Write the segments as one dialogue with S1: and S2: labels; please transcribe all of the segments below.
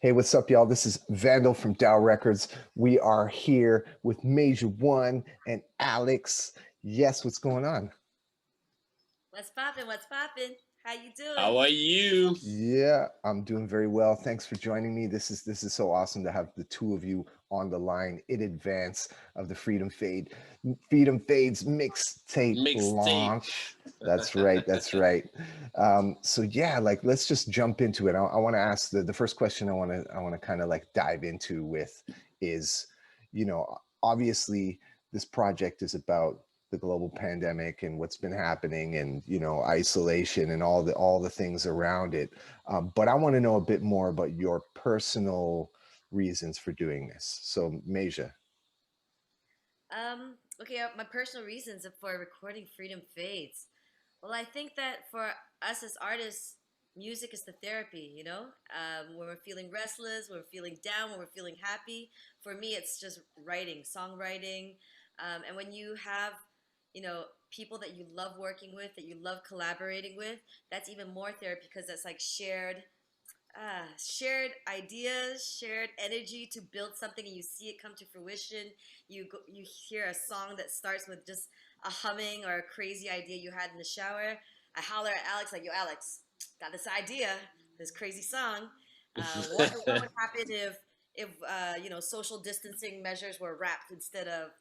S1: Hey, what's up, y'all? This is Vandal from DAOrecords. We are here with Masia One and Alex. Yes, what's going on?
S2: What's poppin'? What's poppin'? How you doing?
S3: How are you?
S1: Yeah, I'm doing very well. Thanks for joining me. This is so awesome to have the two of you on the line in advance of the Freedom Fades mixtape launch. That's right. That's right. So yeah, like let's just jump into it. I want to ask the first question I want to kind of like dive into with is, obviously this project is about the global pandemic and what's been happening and isolation and all the things around it, but I want to know a bit more about your personal reasons for doing this. So Masia.
S2: Okay, my personal reasons for recording Freedom Fades. Well, I think that for us as artists, music is the therapy, when we're feeling restless, when we're feeling down, when we're feeling happy. For me, it's just writing, songwriting. And when you have, people that you love working with, that you love collaborating with, that's even more therapy because that's like shared ideas, shared energy to build something, and you see it come to fruition. You hear a song that starts with just a humming or a crazy idea you had in the shower. I holler at Alex like, "Yo, Alex, got this idea, this crazy song. What would happen if social distancing measures were wrapped instead of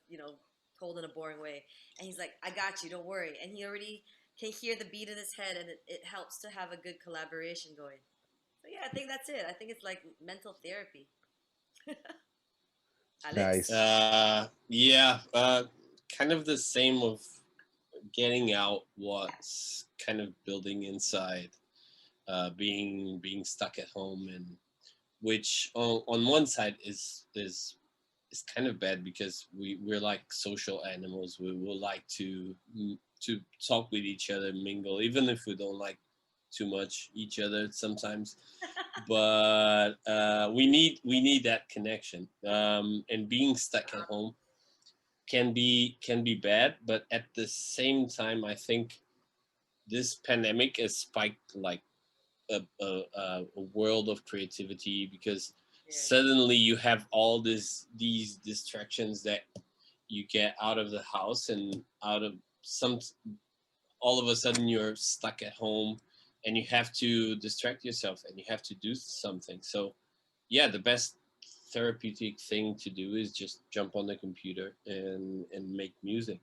S2: told in a boring way?" And he's like, "I got you, don't worry." And he already can hear the beat in his head, and it helps to have a good collaboration going. So yeah, I think that's it. I think it's like mental therapy. Alex?
S1: Nice.
S3: Yeah, kind of the same of getting out what's kind of building inside, being stuck at home, and which on one side is kind of bad because we're like social animals. We will like to talk with each other, mingle, even if we don't like too much each other sometimes. But we need that connection. And being stuck at home can be bad, but at the same time, I think this pandemic has spiked like a world of creativity because suddenly you have all these distractions that you get out of the house and out of some all of a sudden you're stuck at home and you have to distract yourself and you have to do something. So yeah, the best therapeutic thing to do is just jump on the computer and make music.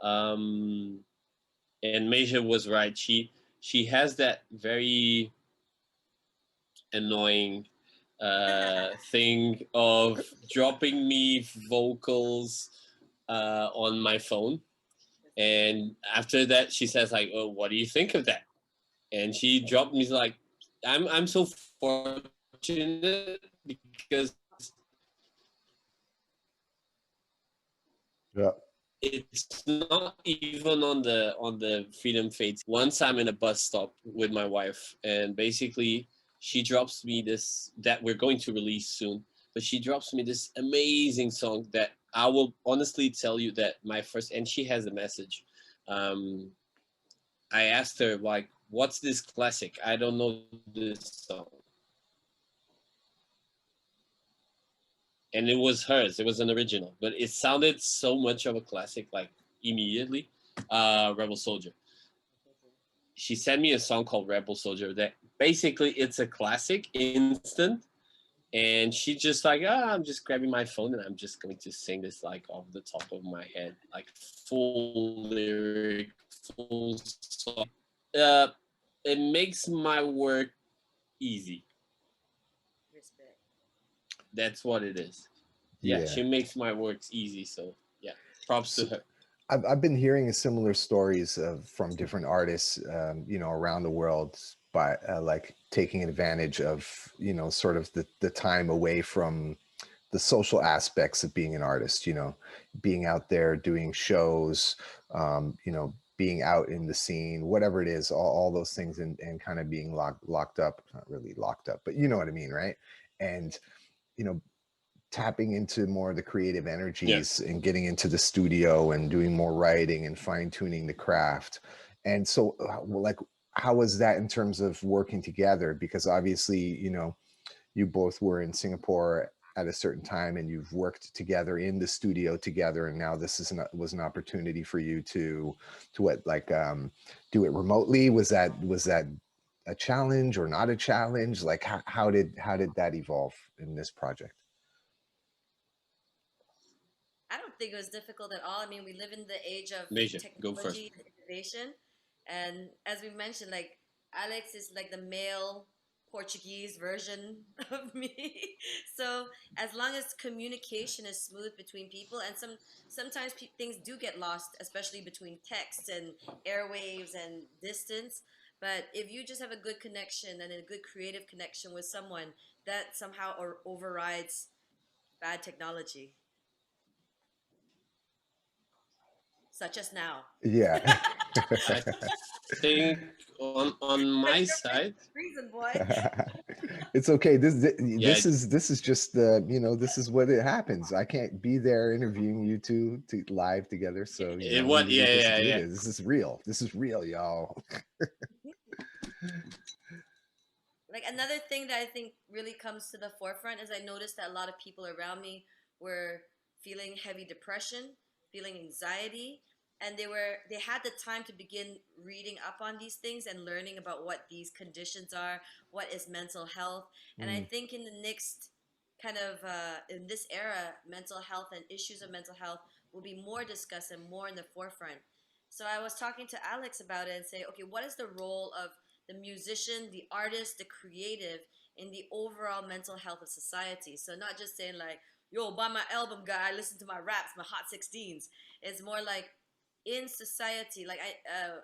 S3: um and Meja was right. She has that very annoying thing of dropping me vocals on my phone, and after that she says like, "Oh, what do you think of that?" And she dropped me like, I'm so fortunate because
S1: Yeah.
S3: it's not even on the Freedom Fades. Once I'm in a bus stop with my wife, and basically she drops me this that we're going to release soon. But she drops me this amazing song that I will honestly tell you that my first, and she has a message. Um, I asked her like, "What's this classic? I don't know this song." And it was hers. It was an original, but it sounded so much of a classic, like immediately. Rebel Soldier. She sent me a song called Rebel Soldier that basically it's a classic instant. And she just like, I'm just grabbing my phone and I'm just going to sing this like off the top of my head, like full lyric, full song. Uh, it makes my work easy.
S2: Respect.
S3: That's what it is. Yeah,
S1: Yeah.
S3: she makes my works easy. So yeah, props to her.
S1: I've been hearing similar stories from different artists, around the world by like taking advantage of, sort of the time away from the social aspects of being an artist, being out there doing shows, being out in the scene, whatever it is, all those things, and kind of being locked up, not really locked up, but you know what I mean, right? And, you know, tapping into more of the creative energies and getting into the studio and doing more writing and fine tuning the craft. And so like, how was that in terms of working together? Because obviously, you know, you both were in Singapore at a certain time and you've worked together in the studio together, and now this is was an opportunity for you to what, like do it remotely. Was that a challenge or not a challenge? Like how did that evolve in this project?
S2: I don't think it was difficult at all. I mean, we live in the age of
S3: Masia, go first.
S2: technology and innovation. And as we mentioned, like Alex is like the male Portuguese version of me. So as long as communication is smooth between people, and sometimes things do get lost, especially between text and airwaves and distance. But if you just have a good connection and a good creative connection with someone, that somehow overrides bad technology, such as now.
S1: Yeah.
S3: I think on my
S2: Your face
S3: side,
S2: is freezing, boy.
S1: It's okay.
S3: yeah,
S1: This is just you know, this is what it happens. I can't be there interviewing you two live together, so you know,
S3: what?
S1: we
S3: Yeah,
S1: just
S3: yeah,
S1: do
S3: yeah.
S1: this. This is real. This is real, y'all.
S2: Like another thing that I think really comes to the forefront is I noticed that a lot of people around me were feeling heavy depression, feeling anxiety, and they had the time to begin reading up on these things and learning about what these conditions are, what is mental health. And I
S1: Mm,
S2: think in the next kind of in this era, mental health and issues of mental health will be more discussed and more in the forefront. So I was talking to Alex about it and say, okay, what is the role of the musician, the artist, the creative in the overall mental health of society? So not just saying like, yo, buy my album, guy, listen to my raps, my hot 16s. It's more like in society, like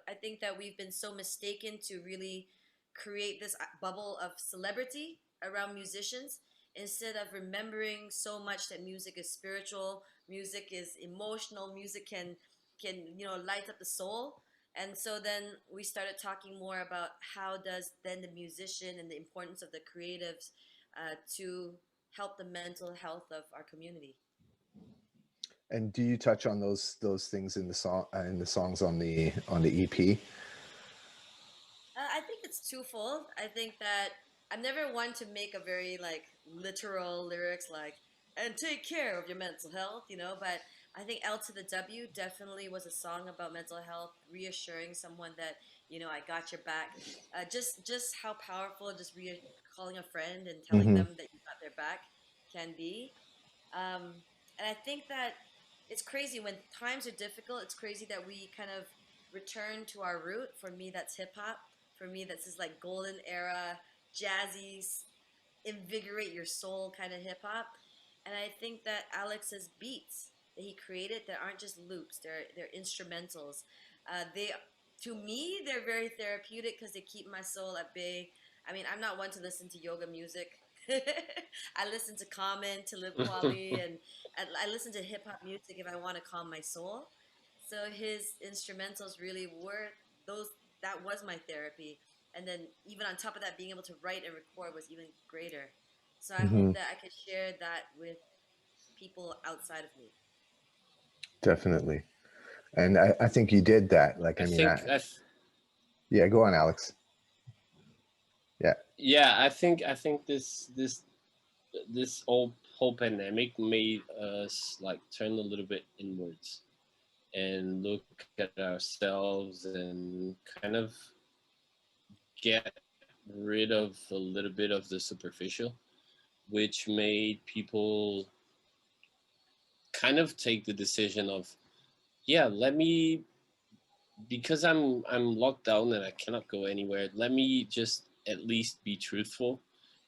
S2: I think that we've been so mistaken to really create this bubble of celebrity around musicians instead of remembering so much that music is spiritual, music is emotional, music can light up the soul. And so then we started talking more about how does then the musician and the importance of the creatives to help the mental health of our community.
S1: and do you touch on those things in the songs on the EP?
S2: I think it's twofold. I think that I'm never one to make a very like literal lyrics like and take care of your mental health, but I think L to the W definitely was a song about mental health, reassuring someone that, I got your back. Just how powerful just calling a friend and telling
S1: Mm-hmm.
S2: them that you got their back can be. Um, and I think that it's crazy when times are difficult. It's crazy that we kind of return to our root. For me, that's hip hop. For me, that's this like golden era, jazzy, invigorate your soul kind of hip hop. And I think that Alex's beats that he created, that aren't just loops, they're instrumentals. They To me, they're very therapeutic because they keep my soul at bay. I mean, I'm not one to listen to yoga music. I listen to Common, to Lib Kweli, and I listen to hip hop music if I want to calm my soul. So his instrumentals really were those. That was my therapy. And then even on top of that, being able to write and record was even greater. So I
S1: Mm-hmm.
S2: hope that I could share that with people outside of me.
S1: Definitely. And I think you did that. Like,
S3: I
S1: I mean,
S3: think
S1: yeah, go on, Alex. Yeah.
S3: yeah, I think this whole pandemic made us like turn a little bit inwards and look at ourselves and kind of get rid of a little bit of the superficial, which made people kind of take the decision of, yeah, let me, because I'm locked down and I cannot go anywhere, let me just at least be truthful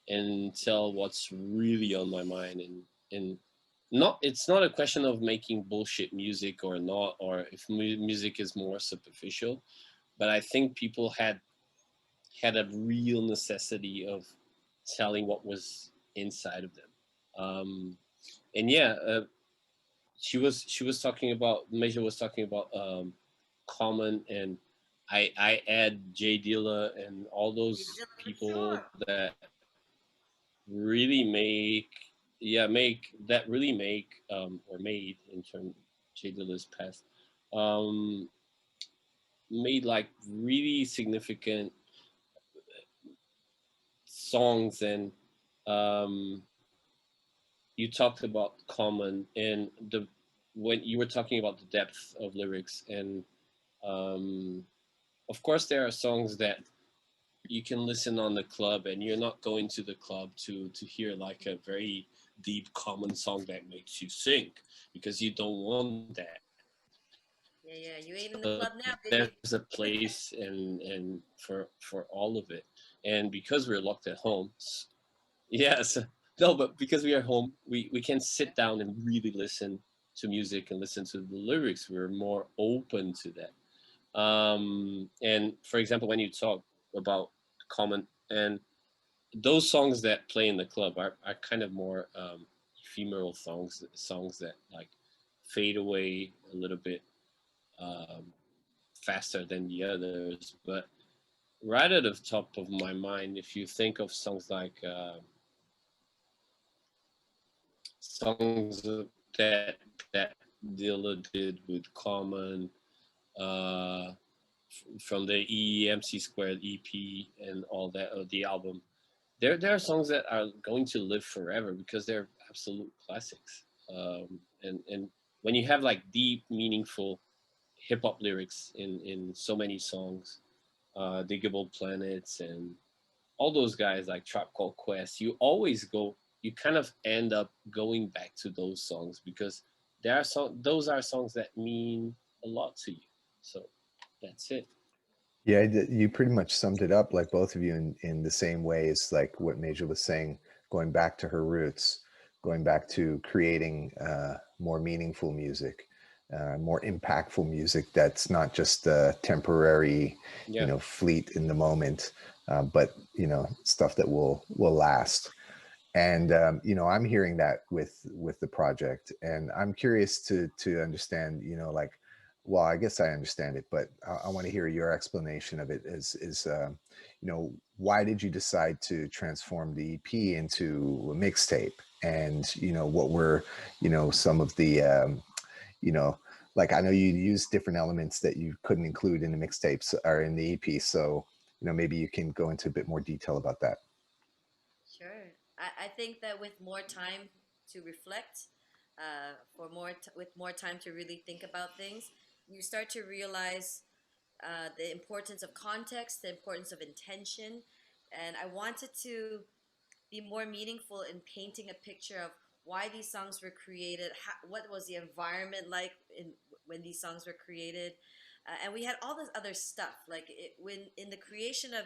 S3: and tell what's really on my mind. And not, it's not a question of making bullshit music or not, or if music is more superficial, but I think people had a real necessity of telling what was inside of them. And yeah, she was talking about, Major was talking about Common, and I add Jay Dilla and all those
S2: For
S3: people
S2: sure.
S3: that really make, yeah, make that really make or made in term Jay Dilla's past, um made like really significant songs, and um, you talked about Common and the when you were talking about the depth of lyrics, and um, of course there are songs that you can listen on the club, and you're not going to the club to hear like a very deep Common song that makes you sing, because you don't want that.
S2: Yeah, yeah. You ain't in the
S3: So
S2: club now,
S3: there's a
S2: baby.
S3: place and for all of it, and because we're locked at home, yes, no, but because we are home, we can sit down and really listen to music and listen to the lyrics. We're more open to that. And for example, when you talk about Common, and those songs that play in the club are kind of more ephemeral songs that like fade away a little bit um, faster than the others. But right at the top of my mind, if you think of songs like songs that Dilla did with Common, uh, from the EMC Squared EP and all that, the album, there are songs that are going to live forever because they're absolute classics. And when you have like deep, meaningful hip hop lyrics in so many songs, Diggable Planets and all those guys like Trap Called Quest, you kind of end up going back to those songs because those are songs that mean a lot to you. So that's it.
S1: Yeah, you pretty much summed it up, like both of you, in the same ways, like what Major was saying, going back to her roots, going back to creating more meaningful music, more impactful music that's not just temporary,
S3: Yeah.
S1: fleet in the moment, but stuff that will last. And I'm hearing that with the project, and I'm curious to understand, like, well, I guess I understand it, but I want to hear your explanation of it. Why did you decide to transform the EP into a mixtape? And what were some of the you know like, I know you use different elements that you couldn't include in the mixtapes or in the EP, so maybe you can go into a bit more detail about that.
S2: Sure. I think that with more time to reflect, with more time to really think about things, you start to realize the importance of context, the importance of intention, and I wanted to be more meaningful in painting a picture of why these songs were created, what was the environment like when these songs were created, and we had all this other stuff. When in the creation of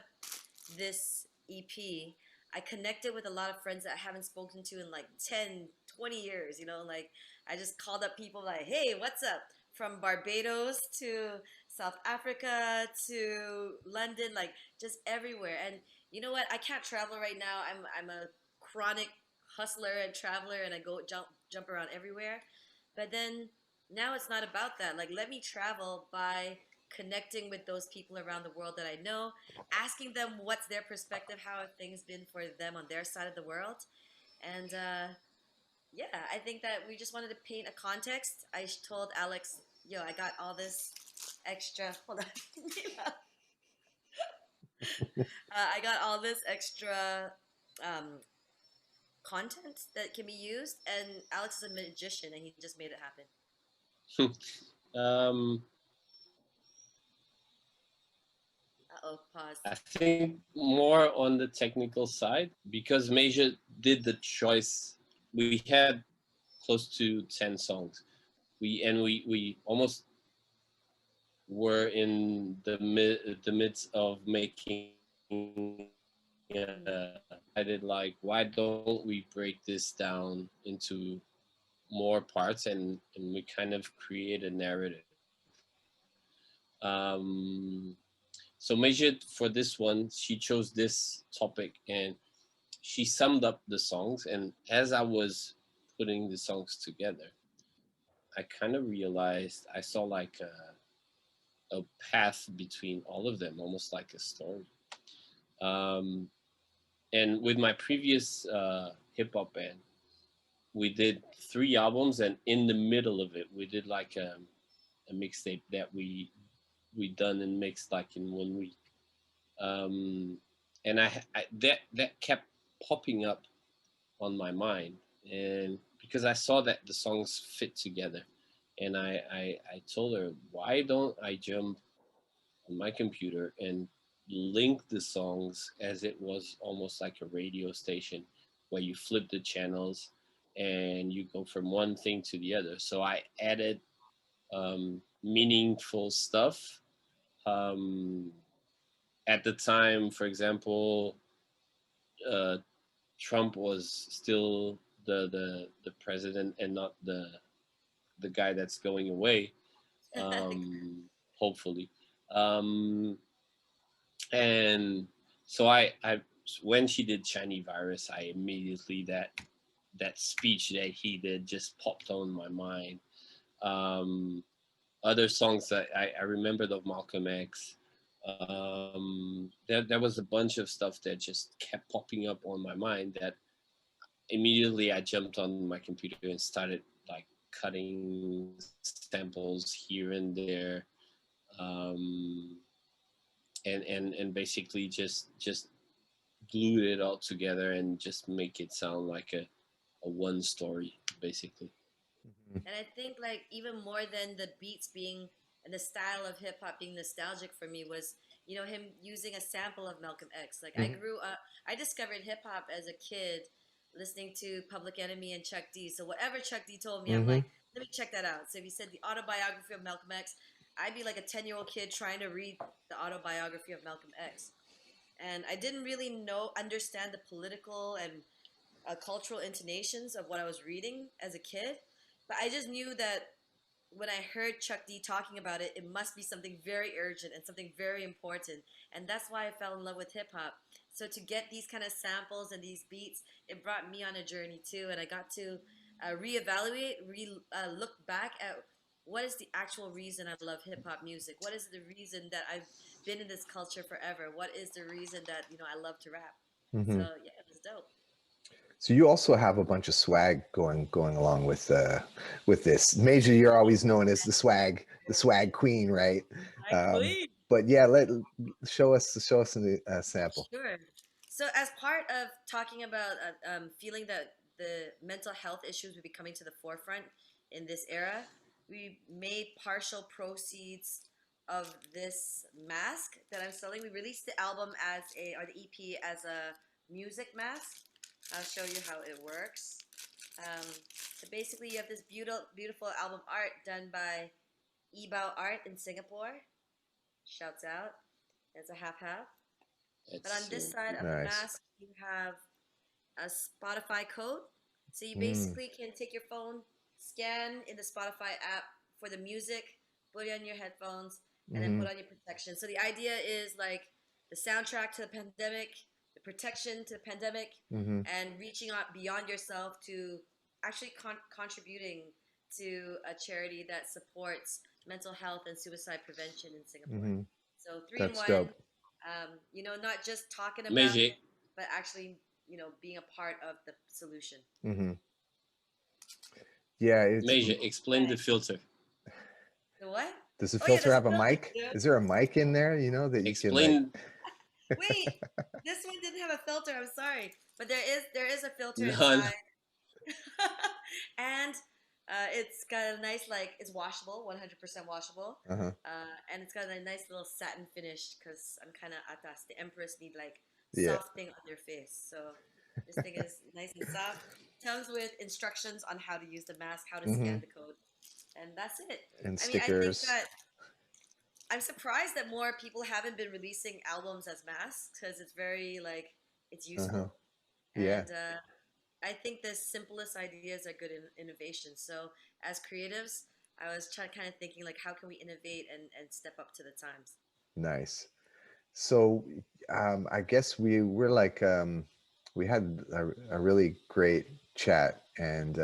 S2: this EP, I connected with a lot of friends that I haven't spoken to in like 10, 20 years. Like I just called up people like, hey, what's up? From Barbados to South Africa to London, like just everywhere. And you know what? I can't travel right now. I'm a chronic hustler and traveler, and I go jump around everywhere. But then now it's not about that. Like, let me travel by connecting with those people around the world that I know, asking them what's their perspective, how have things been for them on their side of the world. And yeah, I think that we just wanted to paint a context. I told Alex, yo, I got all this extra, hold on. I got all this extra um, content that can be used, and Alex is a magician, and he just made it happen.
S3: um,
S2: Uh-oh, pause.
S3: I think more on the technical side, because Major did the choice. We had close to 10 songs. We almost were in the midst of making decided like, why don't we break this down into more parts, and we kind of create a narrative. um so Major, for this one, she chose this topic, and she summed up the songs. And as I was putting the songs together, I kind of realized I saw like a path between all of them, almost like a story. Um, and with my previous hip hop band, we did 3 albums, and in the middle of it, we did like a mixtape that we we done and mixed like in 1 week. And I that kept popping up on my mind, and because I saw that the songs fit together, and I told her, why don't I jump on my computer and link the songs as it was almost like a radio station where you flip the channels and you go from one thing to the other. So I added meaningful stuff. Um, at the time, for example, uh, Trump was still the president and not the guy that's going away. Hopefully, um, and so I when she did Shiny Virus, I immediately that speech that he did just popped on my mind. Um, Other songs that I remembered of Malcolm X. There was a bunch of stuff that just kept popping up on my mind that immediately I jumped on my computer and started like cutting samples here and there, um, and basically just glue it all together and just make it sound like a one story basically.
S1: Mhm.
S2: And I think like even more than the beats being and the style of hip hop being nostalgic for me was, you know, him using a sample of Malcolm X. Like I
S1: Mhm.
S2: grew up, I discovered hip hop as a kid listening to Public Enemy and Chuck D. So whatever Chuck D told me, I'm
S1: Mhm.
S2: like, let me check that out. So if he said the autobiography of Malcolm X, I'd be like a 10-year-old kid trying to read the autobiography of Malcolm X. And I didn't really understand the political and cultural intonations of what I was reading as a kid, but I just knew that when I heard Chuck D talking about it, it must be something very urgent and something very important. And that's why I fell in love with hip hop. So to get these kind of samples and these beats, it brought me on a journey too. And I got to reevaluate, look back at what is the actual reason I love hip hop music? What is the reason that I've been in this culture forever? What is the reason that, you know, I love to rap? So
S1: Mhm.
S2: yeah, it was dope.
S1: So you also have a bunch of swag going along with this. Major, you're always known as the swag queen, right?
S2: My
S1: Um,
S2: queen.
S1: but yeah, show us a sample.
S2: Sure. So, as part of talking about feeling that the mental health issues would be coming to the forefront in this era, we made partial proceeds of this mask that I'm selling. We released the album as or the EP as a music mask. I'll show you how it works. Um, so basically, you have this beautiful album art done by Ebao Art in Singapore. Shouts out. It's a half half. But on
S3: It's
S2: this
S3: so
S2: side
S3: cool.
S2: of the
S1: Nice.
S2: mask, you have a Spotify code. So you
S1: Mm.
S2: basically can take your phone, scan in the Spotify app for the music, put it on your headphones, and then
S1: Mhm.
S2: put on your protection. So the idea is like the soundtrack to the pandemic, the protection to the pandemic,
S1: Mhm.
S2: and reaching out beyond yourself to actually contributing to a charity that supports mental health and suicide prevention in Singapore.
S1: Mhm.
S2: So three in
S1: That's
S2: one,
S1: dope.
S2: you know, not just talking about
S3: Meiji,
S2: it, but actually, you know, being a part of the solution.
S1: Mhm. Yeah, it's
S3: Meiji, explain the filter.
S2: The what?
S1: does the
S2: Oh yeah,
S1: filter
S2: there's a
S1: have a
S2: filter.
S1: mic?
S2: Yeah.
S1: Is there a mic in there, you know, that you can like
S3: Explain.
S2: Wait, this one didn't have a filter. I'm sorry, but there is a filter
S3: None.
S2: inside, and it's got a nice like it's washable, 100% washable,
S1: uh-huh.
S2: and it's got a nice little satin finish because I'm kind of atas. The empress need like
S1: Yeah.
S2: soft thing on their face, so this thing is nice and soft. Comes with instructions on how to use the mask, how to scan
S1: Mhm.
S2: the code, and that's it.
S1: And
S2: I mean, I think
S1: stickers.
S2: that I'm surprised that more people haven't been releasing albums as masks because it's very like it's
S1: Uh-huh.
S2: useful,
S1: Yeah.
S2: and I think the simplest ideas are good innovations. So as creatives, I was kind of thinking like, how can we innovate and step up to the times?
S1: Nice. So I guess we're like we had a really great chat, and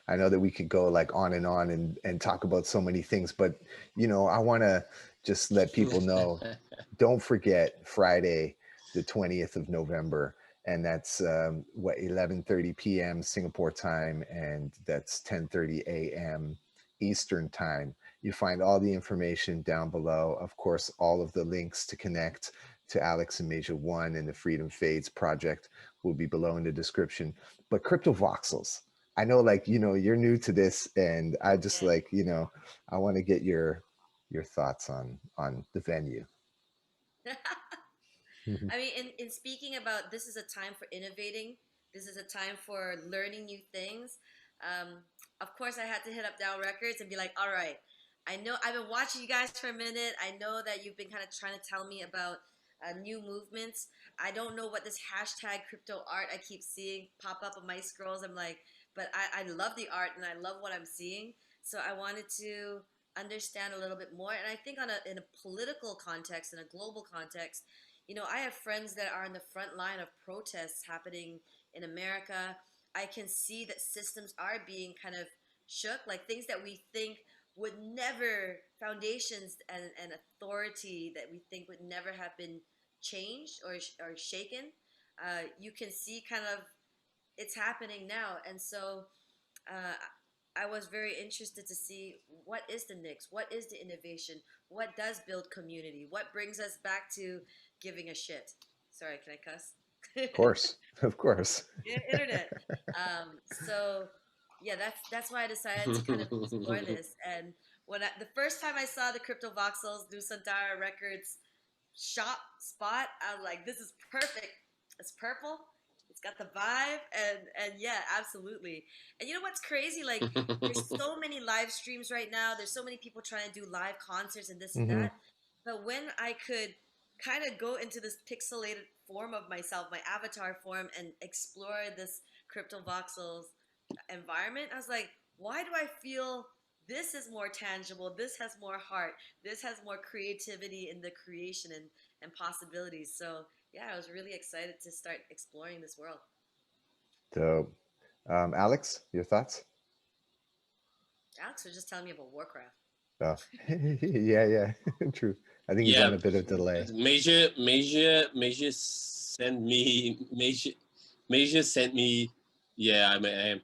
S1: I know that we could go like on and talk about so many things, but you know, I want to just let people know, don't forget Friday, the 20th of November, and that's what 11:30 p.m. Singapore time, and that's 10:30 a.m. Eastern time. You find all the information down below. Of course, all of the links to connect to Alex and Masia One and the Freedom Fades project will be below in the description. But Cryptovoxels, I know, like, you know, you're new to this, and I just
S2: Yeah.
S1: like, you know, I want to get your thoughts on the venue.
S2: I mean, in speaking about this is a time for innovating. This is a time for learning new things. Um, of course, I had to hit up DAOrecords and be like, all right, I know I've been watching you guys for a minute. I know that you've been kind of trying to tell me about new movements. I don't know what this hashtag crypto art I keep seeing pop up on my scrolls. I'm like, but I love the art and I love what I'm seeing. So I wanted to understand a little bit more. And I think in a political context, in a global context, you know, I have friends that are in the front line of protests happening in America. I can see that systems are being kind of shook, like things that we think would never, foundations and authority that we think would never have been changed or shaken. You can see kind of it's happening now. And so uh, I was very interested to see what is the next, what is the innovation, what does build community, what brings us back to giving a shit. Sorry, can I cuss?
S1: Of course, of course.
S2: Internet. So yeah, that's why I decided to kind of explore this. And the first time I saw the Cryptovoxels Nusantara Records shop spot, I was like, this is perfect. It's purple. It's got the vibe, and yeah, absolutely. And you know what's crazy? Like, there's so many live streams right now. There's so many people trying to do live concerts and this and
S1: Mm-hmm.
S2: that. But when I could kind of go into this pixelated form of myself, my avatar form, and explore this Cryptovoxels environment, I was like, why do I feel this is more tangible? This has more heart. This has more creativity in the creation and possibilities. So yeah, I was really excited to start exploring this world.
S1: So, Alex, your thoughts?
S2: Alex was just telling me about Warcraft.
S1: Oh, yeah, true. I think he's
S3: Yeah,
S1: on a bit of delay.
S3: Major sent me Major sent me. Yeah, I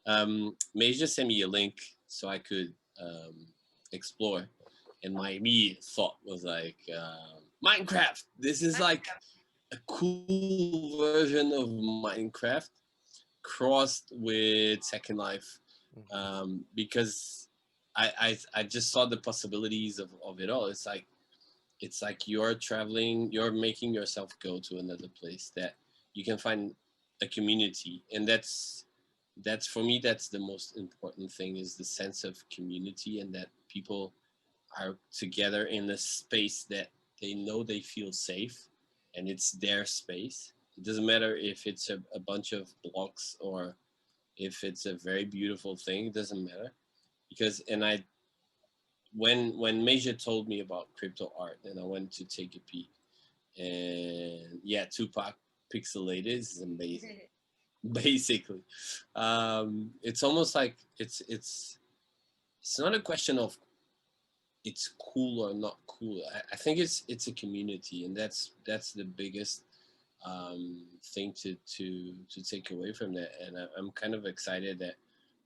S3: am. Major sent me a link so I could explore, and my immediate thought was like Minecraft. This is like a cool version of Minecraft crossed with Second Life, because I just saw the possibilities of it all. It's like you're traveling, you're making yourself go to another place that you can find a community, and that's for me, that's the most important thing, is the sense of community, and that people are together in a space that they know they feel safe, and it's their space. It doesn't matter if it's a bunch of blocks or if it's a very beautiful thing. It doesn't matter, because when Major told me about crypto art, and I went to take a peek, and yeah, Tupac pixelated is amazing. Basically, it's almost like it's not a question of it's cool or not cool. I think it's a community, and that's the biggest thing to take away from that. And I'm kind of excited that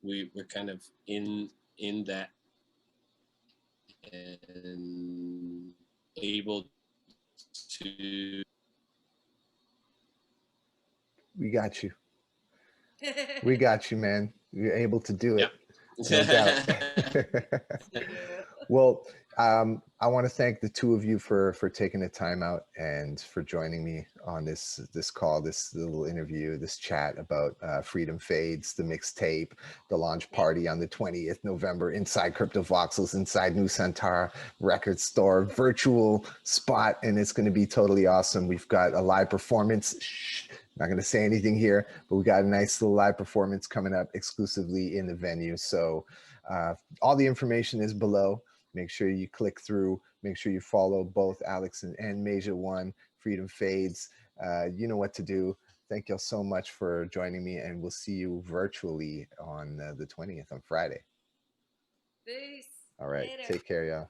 S3: we're kind of in that, and able to.
S1: We got you. We got you, man. You're able to do it.
S3: Yeah.
S1: No doubt. Well, I want to thank the two of you for taking the time out and for joining me on this call, this little interview, this chat about Freedom Fades, the mixtape, the launch party on the 20th November inside Cryptovoxels, inside Nusantara Record Store, virtual spot, and it's going to be totally awesome. We've got a live performance. Shh, not going to say anything here, but we got a nice little live performance coming up exclusively in the venue. So all the information is below. Make sure you click through. Make sure you follow both Alex and Masia One, Freedom Fades. You know what to do. Thank y'all so much for joining me, and we'll see you virtually on the 20th on Friday.
S2: Peace.
S1: All right.
S2: Later.
S1: Take care, y'all.